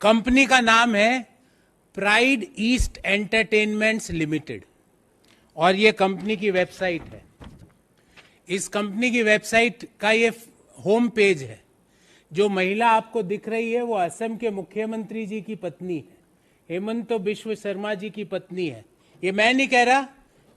Company का नाम है प्राइड ईस्ट एंटरटेनमेंट्स लिमिटेड और ये कंपनी की वेबसाइट है। इस कंपनी की वेबसाइट का ये होम पेज है। जो महिला आपको दिख रही है वो असम के मुख्यमंत्री जी की पत्नी है, हेमंत बिश्व शर्मा जी की पत्नी है। ये मैं नहीं कह रहा,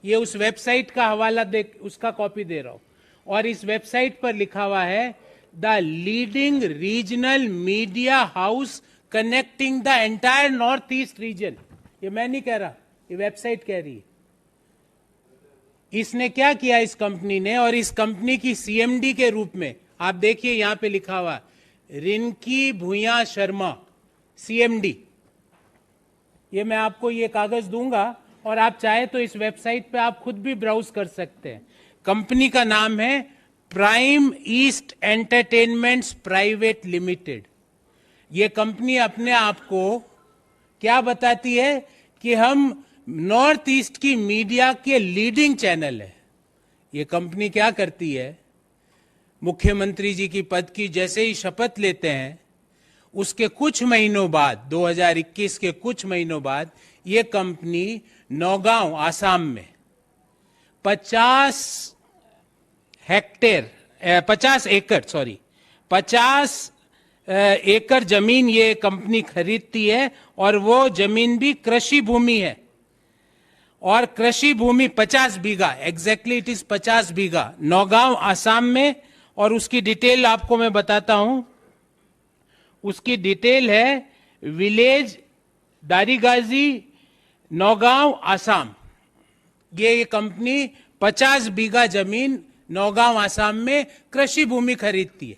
ये उस वेबसाइट का हवाला दे, उसका कॉपी दे रहा हूं। और इस वेबसाइट पर लिखा हुआ है the leading regional media house connecting the entire north east region. ये मैं नहीं कह रहा, ये वेबसाइट कह रही है। इसने क्या किया इस कंपनी ने, और इस कंपनी की सीएमडी के रूप में आप देखिए यहां पे लिखा हुआ रिंकी भूया शर्मा सीएमडी। ये मैं आपको ये कागज दूंगा और आप चाहे तो इस वेबसाइट पे आप खुद भी ब्राउज कर सकते हैं। कंपनी का नाम है prime east entertainments private limited. ये कंपनी अपने आप को क्या बताती है कि हम नॉर्थ ईस्ट की मीडिया के लीडिंग चैनल है। ये कंपनी क्या करती है, मुख्यमंत्री जी की पद की जैसे ही शपथ लेते हैं उसके कुछ महीनों बाद, 2021 के कुछ महीनों बाद, ये कंपनी नौगांव आसाम में 50 एकड़ जमीन ये कंपनी खरीदती है और वो जमीन भी कृषि भूमि है। और कृषि भूमि 50 बीघा, एग्जैक्टली इट इज 50 बीघा नौगांव आसाम में। और उसकी डिटेल आपको मैं बताता हूं। उसकी डिटेल है विलेज दारीगाजी नौगांव आसाम। ये कंपनी 50 बीघा जमीन नौगांव आसाम में कृषि भूमि खरीदती है।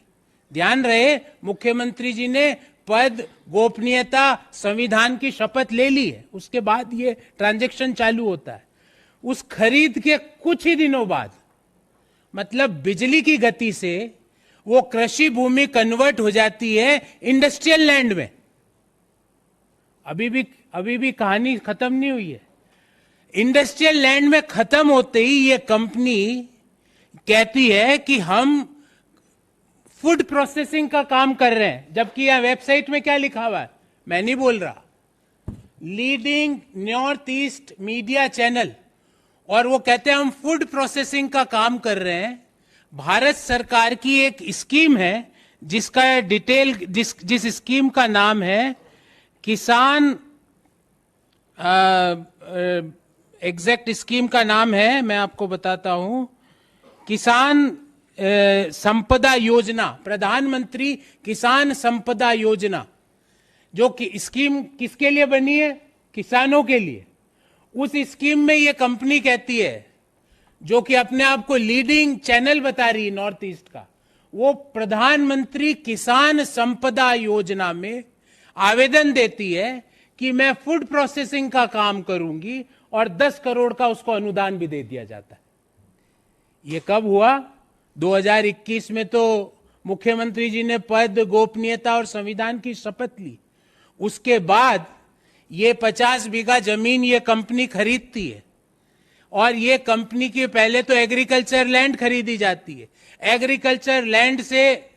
ध्यान रहे, मुख्यमंत्री जी ने पद, गोपनीयता, संविधान की शपथ ले ली है, उसके बाद ये ट्रांजैक्शन चालू होता है। उस खरीद के कुछ ही दिनों बाद, मतलब बिजली की गति से, वो कृषि भूमि कन्वर्ट हो जाती है इंडस्ट्रियल लैंड में। अभी भी कहानी खत्म नहीं हुई है। इंडस्ट्रियल लैंड में खत्म होते ही ये कंपनी कहती है कि हम फूड प्रोसेसिंग का काम कर रहे हैं, जबकि यह वेबसाइट में क्या लिखा हुआ है मैं नहीं बोल रहा, leading north east media channel. और वो कहते हैं हम फूड प्रोसेसिंग का काम कर रहे हैं। भारत सरकार की एक स्कीम है जिसका डिटेल जिस स्कीम का नाम है किसान, एग्जैक्ट स्कीम का नाम है मैं आपको बताता हूं, किसान संपदा योजना, प्रधानमंत्री किसान संपदा योजना, जो कि स्कीम किसके लिए बनी है, किसानों के लिए। उस स्कीम में ये कंपनी कहती है, जो कि अपने आप को लीडिंग चैनल बता रही है नॉर्थ ईस्ट का, वो प्रधानमंत्री किसान संपदा योजना में आवेदन देती है कि मैं फूड प्रोसेसिंग का काम करूंगी और 10 करोड़ का उसको अनुदान भी दे दिया जाता है। ये कब हुआ, 2021 में तो मुख्यमंत्री जी ने पद, गोपनीयता और संविधान की शपथ ली। उसके बाद ये 50 बीघा जमीन ये कंपनी खरीदती है। और ये कंपनी की पहले तो एग्रीकल्चर लैंड खरीदी जाती है, एग्रीकल्चर लैंड से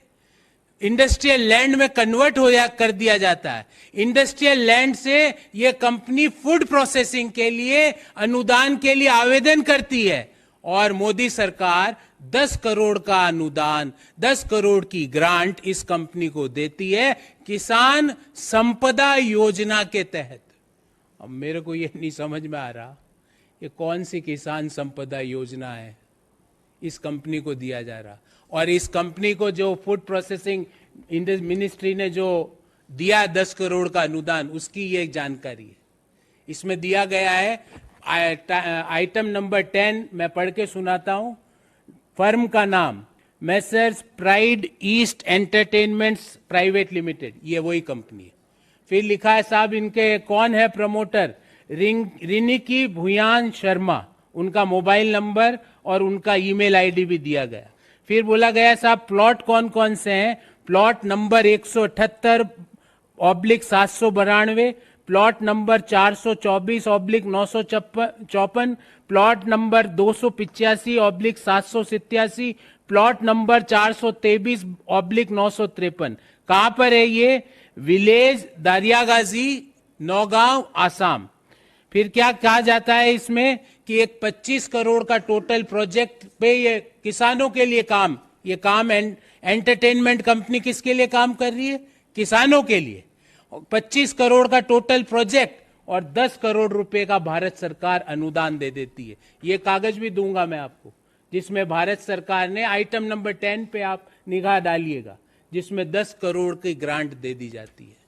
इंडस्ट्रियल लैंड में कन्वर्ट कर दिया जाता है। इंडस्ट्रियल लैंड से ये कंपनी फूड प्रोसेसिंग के लिए अनुदान के लिए आवेदन करती है और मोदी सरकार 10 करोड़ का अनुदान, 10 करोड़ की ग्रांट इस कंपनी को देती है किसान संपदा योजना के तहत। अब मेरे को ये नहीं समझ में आ रहा ये कौन सी किसान संपदा योजना है इस कंपनी को दिया जा रहा। और इस कंपनी को जो फूड प्रोसेसिंग मिनिस्ट्री ने जो दिया 10 करोड़ का अनुदान, उसकी ये जानकारी है। इसमें दिया गया है आइटम नंबर 10, मैं पढ़ के सुनाता हूं। फर्म का नाम Messrs pride east entertainments private limited, ये वही कंपनी है। फिर लिखा है साहब इनके कौन है प्रमोटर, रिनिकी भूयान शर्मा, उनका मोबाइल नंबर और उनका ईमेल आईडी भी दिया गया। फिर बोला गया साहब प्लॉट कौन कौन से हैं, plot number 178/792, plot number 424/954, plot number 285/787, plot number 423/953। कहां पर है ये, विलेज दारियागाजी, नौगांव, आसाम। फिर क्या कहा जाता है इसमें कि एक 25 करोड़ का टोटल प्रोजेक्ट पे ये किसानों के लिए काम, ये काम एंटरटेनमेंट कंपनी किसके लिए काम कर रही है? किसानों के लिए। 25 करोड़ का टोटल प्रोजेक्ट और 10 करोड़ रुपए का भारत सरकार अनुदान दे देती है। ये कागज भी दूंगा मैं आपको, जिसमें भारत सरकार ने आइटम नंबर 10 पे आप निगाह डालिएगा, जिसमें 10 करोड़ की ग्रांट दे दी जाती है।